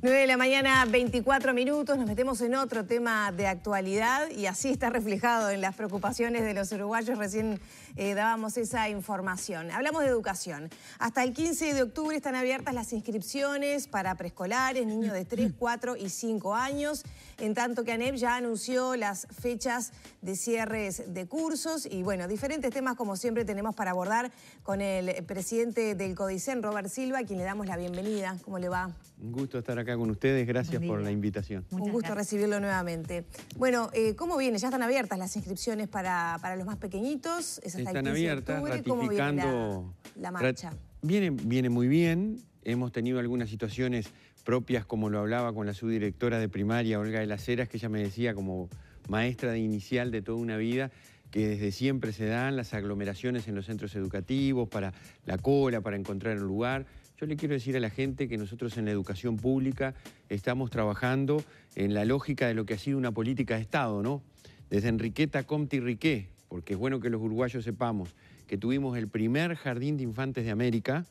9 de la mañana, 24 minutos, nos metemos en otro tema de actualidad y así está reflejado en las preocupaciones de los uruguayos. Recién dábamos esa información. Hablamos de educación. Hasta el 15 de octubre están abiertas las inscripciones para preescolares, niños de 3, 4 y 5 años, en tanto que ANEP ya anunció las fechas de cierres de cursos y bueno, diferentes temas como siempre tenemos para abordar con el presidente del CODICEN, Robert Silva, a quien le damos la bienvenida. ¿Cómo le va? Un gusto estar acá con ustedes, gracias por la invitación. Un gusto recibirlo nuevamente. Bueno, ¿cómo viene? Ya están abiertas las inscripciones para los más pequeñitos. Es hasta están el 15 abiertas, de octubre. ratificando. ¿Cómo viene la marcha? Viene muy bien. Hemos tenido algunas situaciones propias, como lo hablaba con la subdirectora de primaria, Olga de las Heras, que ella me decía como maestra de inicial de toda una vida, que desde siempre se dan las aglomeraciones en los centros educativos, para la cola, para encontrar un lugar. Yo le quiero decir a la gente que nosotros en la educación pública estamos trabajando en la lógica de lo que ha sido una política de Estado, ¿no? Desde Enriqueta, Comte y Riquet, porque es bueno que los uruguayos sepamos que tuvimos el primer jardín de infantes de América,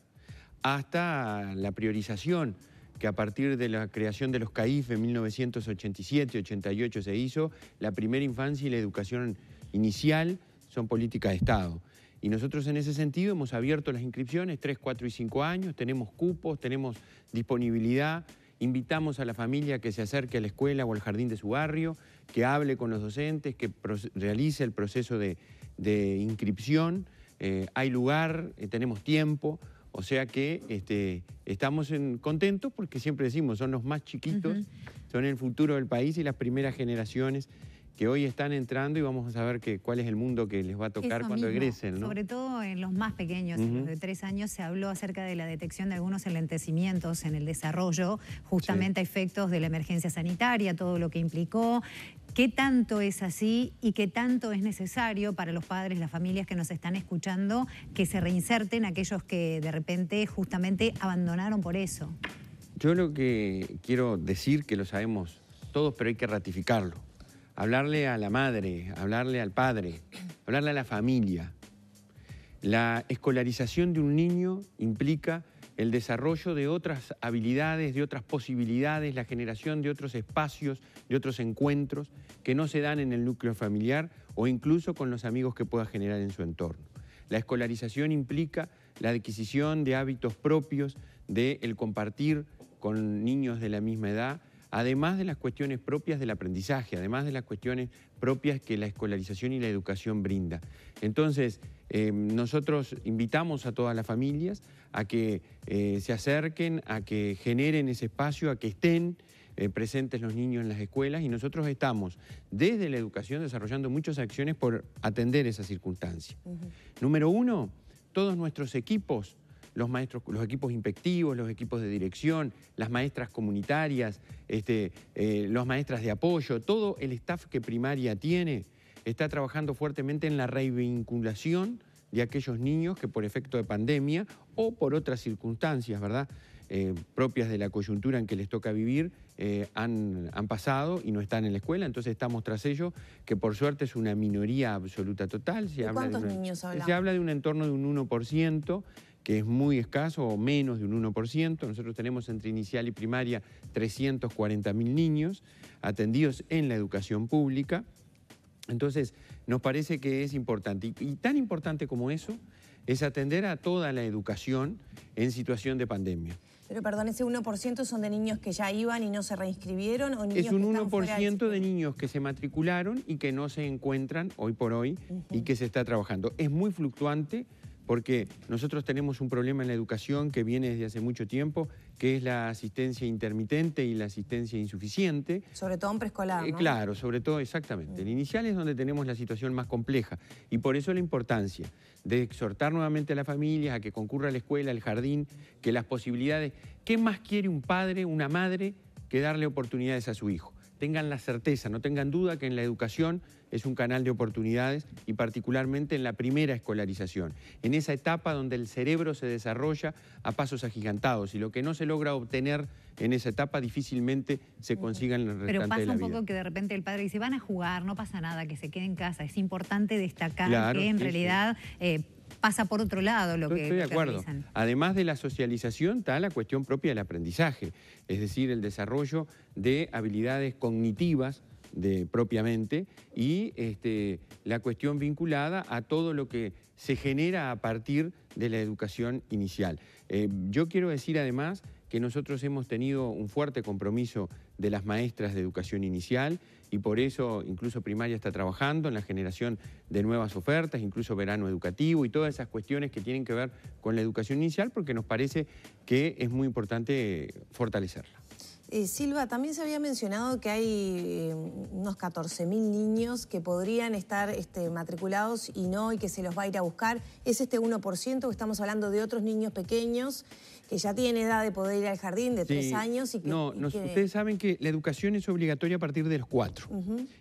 hasta la priorización que a partir de la creación de los CAIF en 1987-88 se hizo, la primera infancia y la educación inicial son políticas de Estado. Y nosotros en ese sentido hemos abierto las inscripciones, 3, 4 y 5 años, tenemos cupos, tenemos disponibilidad, invitamos a la familia que se acerque a la escuela o al jardín de su barrio, que hable con los docentes, que realice el proceso de inscripción, hay lugar, tenemos tiempo, o sea que estamos contentos porque siempre decimos, son los más chiquitos, son el futuro del país y las primeras generaciones que hoy están entrando y vamos a saber cuál es el mundo que les va a tocar cuando egresen, ¿no? Sobre todo en los más pequeños, en los de 3 años, se habló acerca de la detección de algunos enlentecimientos en el desarrollo, justamente a efectos de la emergencia sanitaria, todo lo que implicó. ¿Qué tanto es así y qué tanto es necesario para los padres, las familias que nos están escuchando, que se reinserten aquellos que de repente justamente abandonaron por eso? Yo lo que quiero decir, que lo sabemos todos, pero hay que ratificarlo. Hablarle a la madre, hablarle al padre, hablarle a la familia. La escolarización de un niño implica el desarrollo de otras habilidades, de otras posibilidades, la generación de otros espacios, de otros encuentros que no se dan en el núcleo familiar o incluso con los amigos que pueda generar en su entorno. La escolarización implica la adquisición de hábitos propios, de el compartir con niños de la misma edad, además de las cuestiones propias del aprendizaje, además de las cuestiones propias que la escolarización y la educación brinda. Entonces, nosotros invitamos a todas las familias a que se acerquen, a que generen ese espacio, a que estén presentes los niños en las escuelas y nosotros estamos desde la educación desarrollando muchas acciones por atender esa circunstancia. Número 1, todos nuestros equipos, los maestros, los equipos inspectivos, los equipos de dirección, las maestras comunitarias, las maestras de apoyo, todo el staff que primaria tiene, está trabajando fuertemente en la revinculación de aquellos niños que por efecto de pandemia o por otras circunstancias, ¿verdad?, propias de la coyuntura en que les toca vivir, han pasado y no están en la escuela, entonces estamos tras ello, que por suerte es una minoría absoluta total. ¿De cuántos niños hablamos? Se habla de un entorno de un 1%, que es muy escaso o menos de un 1%. Nosotros tenemos entre inicial y primaria 340.000 niños atendidos en la educación pública. Entonces, nos parece que es importante. Y tan importante como eso es atender a toda la educación en situación de pandemia. Pero perdón, ¿ese 1% son de niños que ya iban y no se reinscribieron? ¿O niños es un que están 1% de niños que se matricularon y que no se encuentran hoy por hoy y que se está trabajando. Es muy fluctuante, porque nosotros tenemos un problema en la educación que viene desde hace mucho tiempo, que es la asistencia intermitente y la asistencia insuficiente. Sobre todo en preescolar, ¿no? Claro, sobre todo, exactamente. En inicial es donde tenemos la situación más compleja y por eso la importancia de exhortar nuevamente a las familias a que concurra a la escuela, al jardín, que las posibilidades... ¿Qué más quiere un padre, una madre, que darle oportunidades a su hijo? Tengan la certeza, no tengan duda que en la educación es un canal de oportunidades y particularmente en la primera escolarización, en esa etapa donde el cerebro se desarrolla a pasos agigantados y lo que no se logra obtener en esa etapa difícilmente se consiga en el restante de la vida. Pero pasa un poco que de repente el padre dice, van a jugar, no pasa nada, que se quede en casa. Es importante destacar que en realidad pasa por otro lado lo que Estoy de acuerdo. realizan. Además de la socialización está la cuestión propia del aprendizaje, es decir, el desarrollo de habilidades cognitivas propiamente y la cuestión vinculada a todo lo que se genera a partir de la educación inicial. Yo quiero decir además que nosotros hemos tenido un fuerte compromiso de las maestras de educación inicial y por eso incluso primaria está trabajando en la generación de nuevas ofertas, incluso verano educativo y todas esas cuestiones que tienen que ver con la educación inicial porque nos parece que es muy importante fortalecerla. Silva, también se había mencionado que hay unos 14.000 niños que podrían estar matriculados y que se los va a ir a buscar. ¿Es este 1% o estamos hablando de otros niños pequeños que ya tienen edad de poder ir al jardín de 3 años? Ustedes saben que la educación es obligatoria a partir de los 4.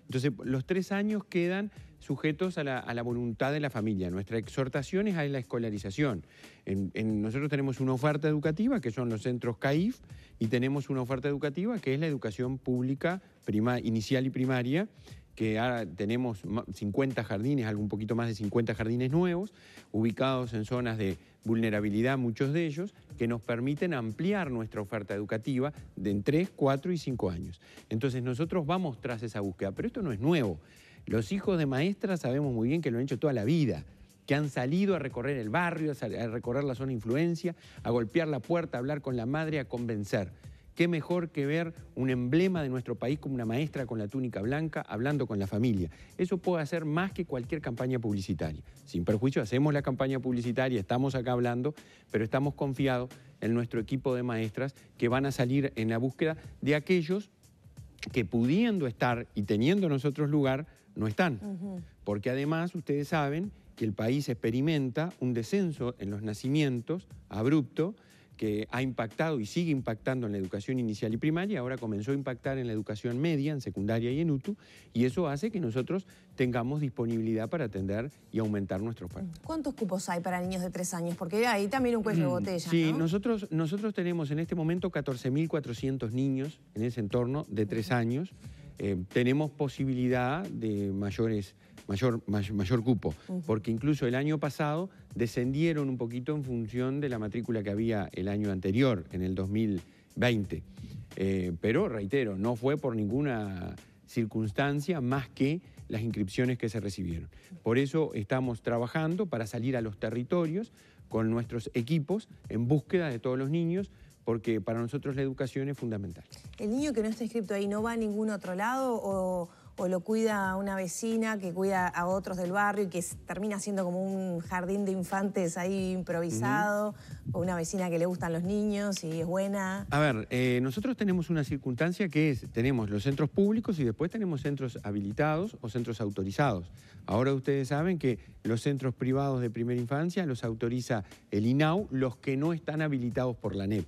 Entonces, los 3 años quedan sujetos a la voluntad de la familia. Nuestra exhortación es a la escolarización. Nosotros tenemos una oferta educativa, que son los centros CAIF, y tenemos una oferta educativa que es la educación pública inicial y primaria, que ahora tenemos 50 jardines, algo un poquito más de 50 jardines nuevos, ubicados en zonas de vulnerabilidad, muchos de ellos, que nos permiten ampliar nuestra oferta educativa en 3, 4 y 5 años. Entonces nosotros vamos tras esa búsqueda, pero esto no es nuevo. Los hijos de maestras sabemos muy bien que lo han hecho toda la vida, que han salido a recorrer el barrio, a recorrer la zona de influencia, a golpear la puerta, a hablar con la madre, a convencer. ¿Qué mejor que ver un emblema de nuestro país como una maestra con la túnica blanca hablando con la familia? Eso puede hacer más que cualquier campaña publicitaria. Sin perjuicio, hacemos la campaña publicitaria, estamos acá hablando, pero estamos confiados en nuestro equipo de maestras que van a salir en la búsqueda de aquellos que pudiendo estar y teniendo nosotros lugar, no están. Porque además ustedes saben que el país experimenta un descenso en los nacimientos abrupto que ha impactado y sigue impactando en la educación inicial y primaria, ahora comenzó a impactar en la educación media, en secundaria y en UTU, y eso hace que nosotros tengamos disponibilidad para atender y aumentar nuestra oferta. ¿Cuántos cupos hay para niños de 3 años? Porque ahí también un cuello de botella, sí, ¿no? nosotros tenemos en este momento 14.400 niños en ese entorno de 3 años. Tenemos posibilidad de mayor cupo, porque incluso el año pasado descendieron un poquito en función de la matrícula que había el año anterior, en el 2020. Pero, reitero, no fue por ninguna circunstancia más que las inscripciones que se recibieron. Por eso estamos trabajando para salir a los territorios con nuestros equipos en búsqueda de todos los niños, porque para nosotros la educación es fundamental. ¿El niño que no está inscrito ahí no va a ningún otro lado o lo cuida una vecina que cuida a otros del barrio y que termina siendo como un jardín de infantes ahí improvisado, o una vecina que le gustan los niños y es buena? A ver, nosotros tenemos una circunstancia que es, tenemos los centros públicos y después tenemos centros habilitados o centros autorizados. Ahora ustedes saben que los centros privados de primera infancia los autoriza el INAU, los que no están habilitados por la ANEP.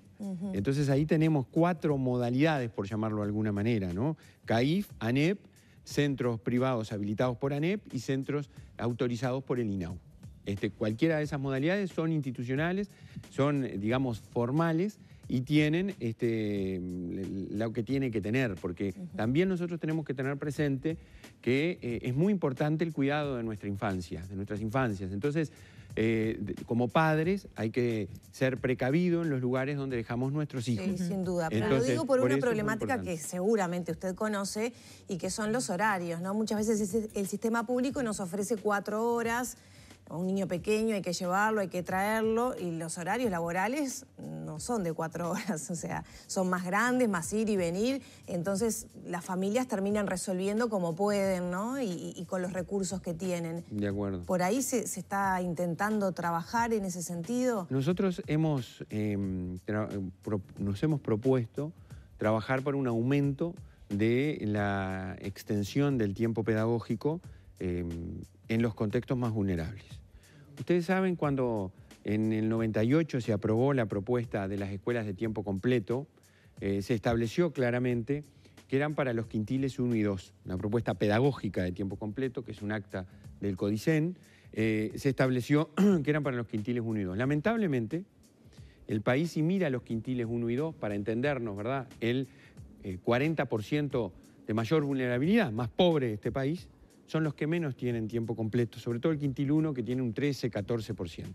Entonces ahí tenemos 4 modalidades, por llamarlo de alguna manera, ¿no? CAIF, ANEP, centros privados habilitados por ANEP y centros autorizados por el INAU. Cualquiera de esas modalidades son institucionales, son, digamos, formales y tienen lo que tiene que tener, porque también nosotros tenemos que tener presente que es muy importante el cuidado de nuestra infancia, de nuestras infancias. Entonces, como padres hay que ser precavidos en los lugares donde dejamos nuestros hijos. Sí, sin duda. Pero lo digo por una problemática que seguramente usted conoce y que son los horarios, ¿no? Muchas veces el sistema público nos ofrece 4 horas. A un niño pequeño hay que llevarlo, hay que traerlo, y los horarios laborales no son de 4 horas, o sea, son más grandes, más ir y venir, entonces las familias terminan resolviendo como pueden, ¿no? Y con los recursos que tienen. De acuerdo. ¿Por ahí se está intentando trabajar en ese sentido? Nosotros nos hemos propuesto trabajar por un aumento de la extensión del tiempo pedagógico en los contextos más vulnerables. Ustedes saben, cuando en el 98 se aprobó la propuesta de las escuelas de tiempo completo, se estableció claramente que eran para los quintiles 1 y 2, una propuesta pedagógica de tiempo completo, que es un acta del Codicen, se estableció que eran para los quintiles 1 y 2. Lamentablemente, el país, si mira los quintiles 1 y 2, para entendernos, ¿verdad?, el 40% de mayor vulnerabilidad, más pobre de este país, son los que menos tienen tiempo completo, sobre todo el quintil 1, que tiene un 13-14%.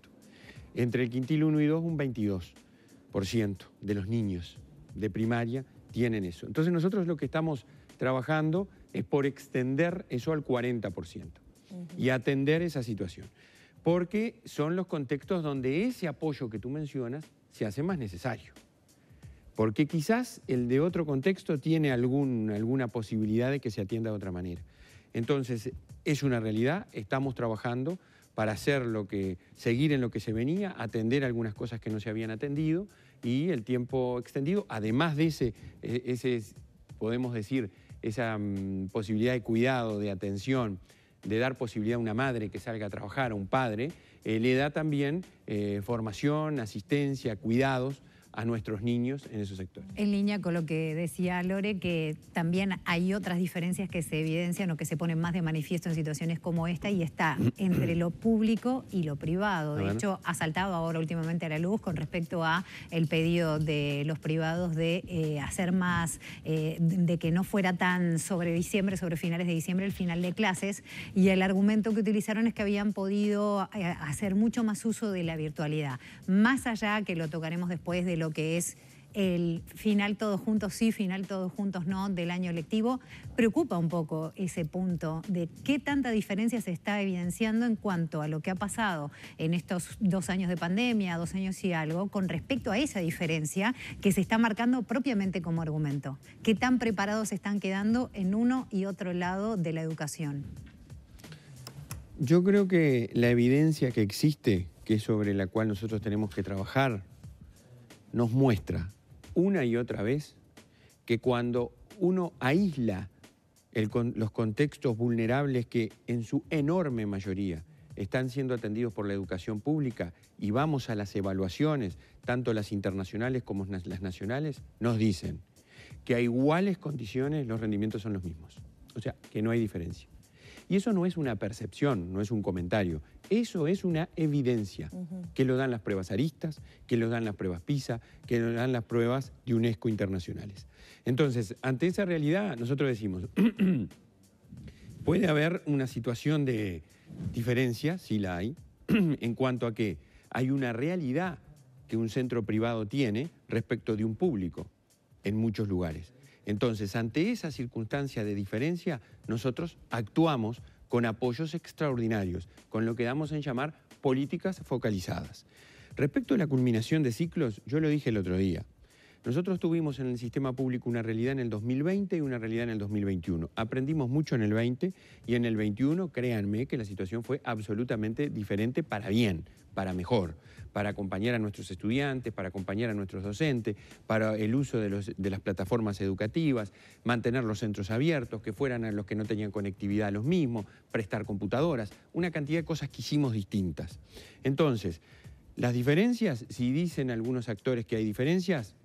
Entre el quintil 1 y 2, un 22% de los niños de primaria tienen eso. Entonces nosotros lo que estamos trabajando es por extender eso al 40% y atender esa situación. Porque son los contextos donde ese apoyo que tú mencionas se hace más necesario. Porque quizás el de otro contexto tiene alguna posibilidad de que se atienda de otra manera. Entonces, es una realidad, estamos trabajando para hacer seguir en lo que se venía, atender algunas cosas que no se habían atendido y el tiempo extendido, además de podemos decir, esa posibilidad de cuidado, de atención, de dar posibilidad a una madre que salga a trabajar, a un padre, le da también formación, asistencia, cuidados a nuestros niños en esos sectores. En línea con lo que decía Lore, que también hay otras diferencias que se evidencian o que se ponen más de manifiesto en situaciones como esta, y está entre lo público y lo privado. De hecho, ha saltado ahora últimamente a la luz con respecto a el pedido de los privados de hacer más, de que no fuera tan sobre diciembre, sobre finales de diciembre, el final de clases, y el argumento que utilizaron es que habían podido hacer mucho más uso de la virtualidad. Más allá, que lo tocaremos después, de lo que es el final todos juntos sí, final todos juntos no del año lectivo, preocupa un poco ese punto de qué tanta diferencia se está evidenciando en cuanto a lo que ha pasado en estos 2 años de pandemia, 2 años y algo, con respecto a esa diferencia que se está marcando propiamente como argumento. ¿Qué tan preparados están quedando en uno y otro lado de la educación? Yo creo que la evidencia que existe, que es sobre la cual nosotros tenemos que trabajar, nos muestra una y otra vez que cuando uno aísla los contextos vulnerables que en su enorme mayoría están siendo atendidos por la educación pública y vamos a las evaluaciones, tanto las internacionales como las nacionales, nos dicen que a iguales condiciones los rendimientos son los mismos. O sea, que no hay diferencia. Y eso no es una percepción, no es un comentario. Eso es una evidencia que lo dan las pruebas aristas, que lo dan las pruebas PISA, que lo dan las pruebas de UNESCO internacionales. Entonces, ante esa realidad, nosotros decimos, puede haber una situación de diferencia, sí la hay, en cuanto a que hay una realidad que un centro privado tiene respecto de un público en muchos lugares. Entonces, ante esa circunstancia de diferencia, nosotros actuamos con apoyos extraordinarios, con lo que damos en llamar políticas focalizadas. Respecto a la culminación de ciclos, yo lo dije el otro día, nosotros tuvimos en el sistema público una realidad en el 2020 y una realidad en el 2021. Aprendimos mucho en el 20 y en el 21, créanme que la situación fue absolutamente diferente para bien, para mejor, para acompañar a nuestros estudiantes, para acompañar a nuestros docentes, para el uso de las plataformas educativas, mantener los centros abiertos, que fueran a los que no tenían conectividad los mismos, prestar computadoras, una cantidad de cosas que hicimos distintas. Entonces, las diferencias, si dicen algunos actores que hay diferencias,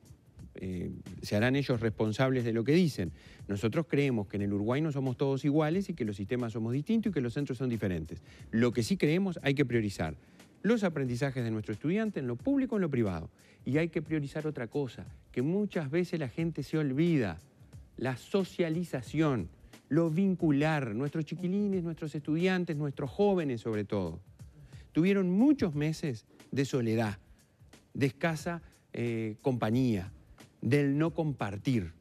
se harán ellos responsables de lo que dicen. Nosotros creemos que en el Uruguay no somos todos iguales y que los sistemas somos distintos y que los centros son diferentes. Lo que sí creemos, hay que priorizar los aprendizajes de nuestro estudiante en lo público y en lo privado. Y hay que priorizar otra cosa, que muchas veces la gente se olvida, la socialización, lo vincular. Nuestros chiquilines, nuestros estudiantes, nuestros jóvenes sobre todo, tuvieron muchos meses de soledad, de escasa compañía, del no compartir.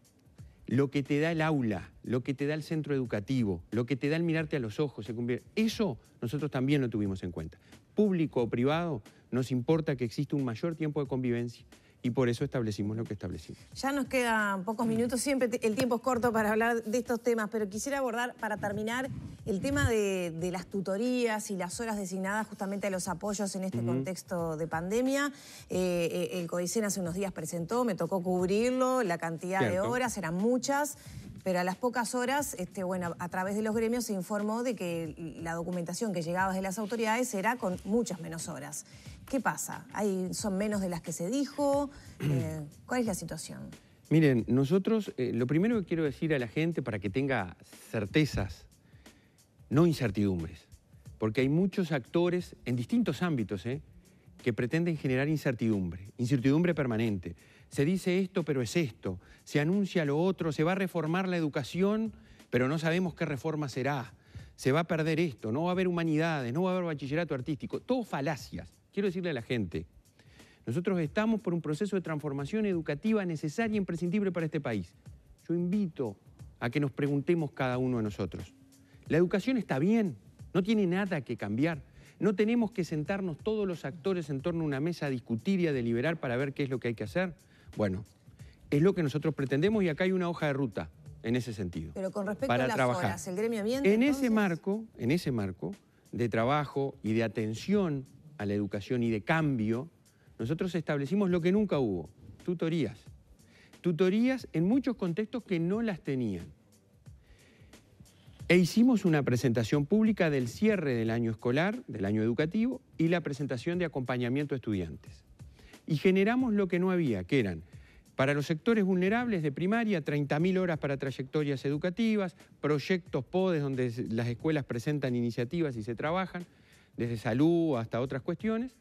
Lo que te da el aula, lo que te da el centro educativo, lo que te da el mirarte a los ojos, eso nosotros también lo tuvimos en cuenta. Público o privado, nos importa que exista un mayor tiempo de convivencia y por eso establecimos lo que establecimos. Ya nos quedan pocos minutos, siempre el tiempo es corto para hablar de estos temas, pero quisiera abordar, para terminar, el tema de las tutorías y las horas designadas justamente a los apoyos en este contexto de pandemia. El CODICEN hace unos días presentó, me tocó cubrirlo, la cantidad de horas, eran muchas, pero a las pocas horas, bueno, a través de los gremios se informó de que la documentación que llegaba de las autoridades era con muchas menos horas. ¿Qué pasa? ¿Son menos de las que se dijo? ¿Cuál es la situación? Miren, nosotros, lo primero que quiero decir a la gente para que tenga certezas, no incertidumbres, porque hay muchos actores en distintos ámbitos que pretenden generar incertidumbre permanente. Se dice esto, pero es esto. Se anuncia lo otro, se va a reformar la educación, pero no sabemos qué reforma será. se va a perder esto, no va a haber humanidades, no va a haber bachillerato artístico. Todo falacias. Quiero decirle a la gente, nosotros estamos por un proceso de transformación educativa necesaria e imprescindible para este país. Yo invito a que nos preguntemos cada uno de nosotros. La educación está bien, no tiene nada que cambiar. No tenemos que sentarnos todos los actores en torno a una mesa a discutir y a deliberar para ver qué es lo que hay que hacer. Bueno, es lo que nosotros pretendemos y acá hay una hoja de ruta en ese sentido. Pero con respecto para a las trabajar. horas, ¿el gremio miente? En ese marco de trabajo y de atención a la educación y de cambio, nosotros establecimos lo que nunca hubo, tutorías. Tutorías en muchos contextos que no las tenían. E hicimos una presentación pública del cierre del año escolar, del año educativo, y la presentación de acompañamiento a estudiantes. Y generamos lo que no había, que eran, para los sectores vulnerables de primaria, 30.000 horas para trayectorias educativas, proyectos PODES donde las escuelas presentan iniciativas y se trabajan, desde salud hasta otras cuestiones.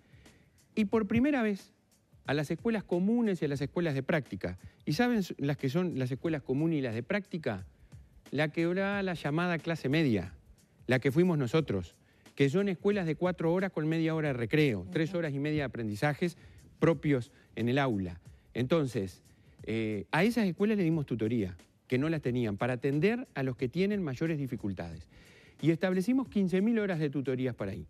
Y por primera vez, a las escuelas comunes y a las escuelas de práctica. ¿Y saben las que son las escuelas comunes y las de práctica? La que era la llamada clase media, la que fuimos nosotros, que son escuelas de 4 horas con media hora de recreo, 3 horas y media de aprendizajes propios en el aula. Entonces, a esas escuelas le dimos tutoría, que no las tenían, para atender a los que tienen mayores dificultades. Y establecimos 15.000 horas de tutorías para ahí.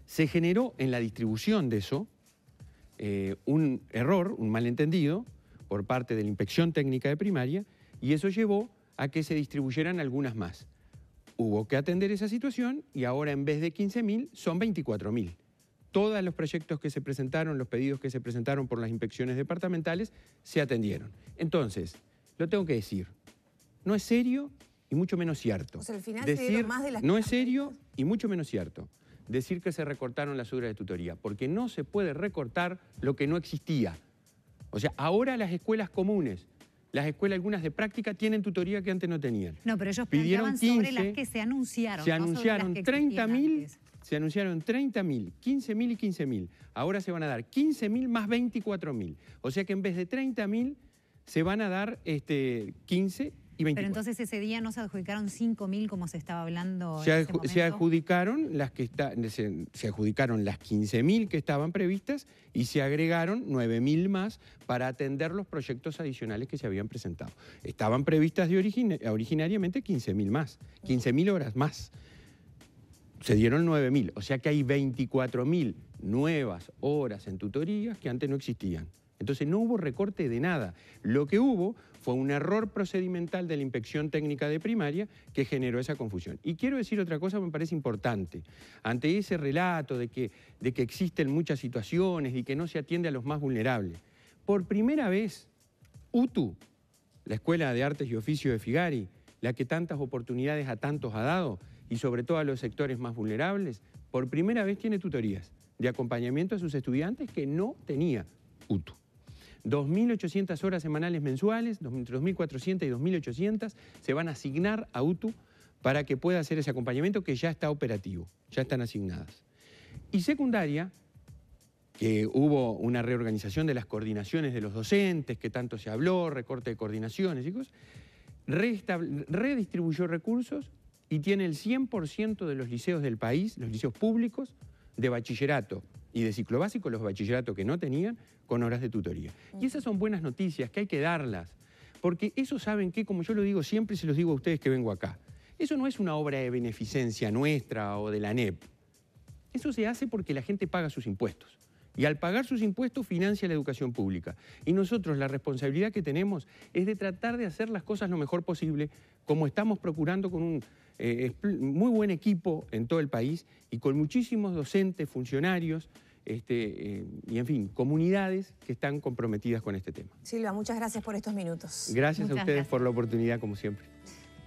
Se generó en la distribución de eso un error, un malentendido, por parte de la Inspección Técnica de Primaria, y eso llevó a que se distribuyeran algunas más. Hubo que atender esa situación y ahora en vez de 15.000 son 24.000. Todos los proyectos que se presentaron, los pedidos que se presentaron por las inspecciones departamentales, se atendieron. Entonces, lo tengo que decir, no es serio y mucho menos cierto. O sea, al final se dieron más de las no es serio y mucho menos cierto decir que se recortaron las horas de tutoría, porque no se puede recortar lo que no existía. O sea, ahora las escuelas comunes, las escuelas algunas de práctica tienen tutoría que antes no tenían. No, pero ellos pidieron planteaban sobre las que se anunciaron. Se anunciaron 30.000, se anunciaron 30.000, 15.000 y 15.000. Ahora se van a dar 15.000 más 24.000. O sea que en vez de 30.000 se van a dar 15 y 24. Pero entonces ese día no se adjudicaron 5.000 como se estaba hablando Se adjudicaron las 15.000 que estaban previstas y se agregaron 9.000 más para atender los proyectos adicionales que se habían presentado. Estaban previstas originariamente 15.000 más, 15.000 horas más. Se dieron 9.000, o sea que hay 24.000 nuevas horas en tutorías que antes no existían. Entonces no hubo recorte de nada. Lo que hubo fue un error procedimental de la Inspección Técnica de Primaria que generó esa confusión. Y quiero decir otra cosa que me parece importante. Ante ese relato de que existen muchas situaciones y que no se atiende a los más vulnerables, por primera vez, UTU, la Escuela de Artes y Oficios de Figari, la que tantas oportunidades a tantos ha dado, y sobre todo a los sectores más vulnerables, por primera vez tiene tutorías de acompañamiento a sus estudiantes que no tenía UTU. 2.800 horas semanales mensuales, entre 2.400 y 2.800, se van a asignar a UTU para que pueda hacer ese acompañamiento que ya está operativo, ya están asignadas. Y secundaria, que hubo una reorganización de las coordinaciones de los docentes, que tanto se habló, recorte de coordinaciones y cosas, redistribuyó recursos y tiene el 100% de los liceos del país, los liceos públicos, de bachillerato y de ciclo básico, los bachilleratos que no tenían, con horas de tutoría. Y esas son buenas noticias que hay que darlas, porque eso saben que, como yo lo digo siempre y se los digo a ustedes que vengo acá, eso no es una obra de beneficencia nuestra o de la ANEP. Eso se hace porque la gente paga sus impuestos. Y al pagar sus impuestos financia la educación pública. Y nosotros la responsabilidad que tenemos es de tratar de hacer las cosas lo mejor posible, como estamos procurando con un muy buen equipo en todo el país y con muchísimos docentes, funcionarios y, en fin, comunidades que están comprometidas con este tema. Silva, muchas gracias por estos minutos. Gracias a ustedes por la oportunidad, como siempre.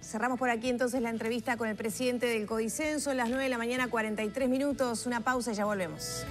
Cerramos por aquí entonces la entrevista con el presidente del Codicenso, las 9 de la mañana, 43 minutos. Una pausa y ya volvemos.